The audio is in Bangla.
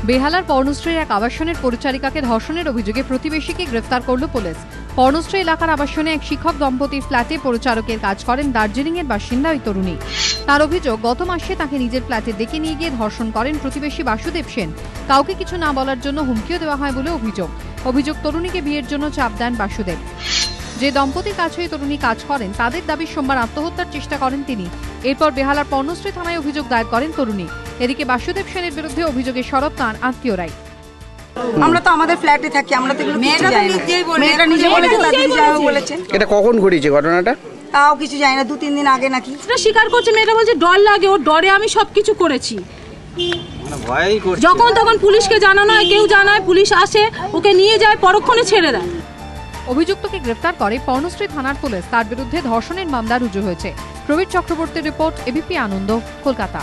বেহালার পর্ণশ্রীর এক আবাসনের পরিচারিকাকে ধর্ষণের অভিযোগে প্রতিবেশীকে গ্রেফতার করল পুলিশ। পর্ণশ্রী এলাকার আবাসনে এক শিক্ষক দম্পতির ফ্ল্যাটে পরিচারকের কাজ করেন দার্জিলিং এর বাসিন্দা ওই তরুণী। তার অভিযোগ, গত মাসে তাকে নিজের ফ্ল্যাটে ডেকে নিয়ে গিয়ে ধর্ষণ করেন প্রতিবেশী বাসুদেব সেন। কাউকে কিছু না বলার জন্য হুমকিও দেওয়া হয় বলে অভিযোগ তরুণীকে বিয়ের জন্য চাপ দেন বাসুদেব। যে দম্পতির কাছে তরুণী কাজ করেন তাদের দাবি সোমবার আত্মহত্যার চেষ্টা করেন তিনি। এরপর বেহালার পর্ণশ্রী থানায় অভিযোগ দায়ের করেন তরুণী। এদিকে বাসুদেব সেনের বিরুদ্ধে অভিযোগে সরব তাঁর আত্মীয়রাই। আমরা তো আমাদের ফ্ল্যাটে থাকি, আমরা তো মেয়েটা নিজে বলেছে, তার দিদি জামাই বলেছে। এটা কখন ঘটেছে ঘটনাটা? তাও কিছু জানি না, 2-3 দিন আগে নাকি। সেটা স্বীকার করছে মেয়েটা, বলছে ডর লাগে, ওর ডরে আমি সবকিছু করেছি। যখন তখন পুলিশকে জানানো হয়, কেউ জানায়, পুলিশ আসে, ওকে নিয়ে যায়, পরক্ষণে ছেড়ে দেয়। অভিযুক্তকে গ্রেফতার করে পর্ণশ্রী থানার পুলিশ। তার বিরুদ্ধে ধর্ষণের মামলা রুজু হয়েছে। প্রবীর চক্রবর্তীর রিপোর্ট, এবিপি আনন্দ, কলকাতা।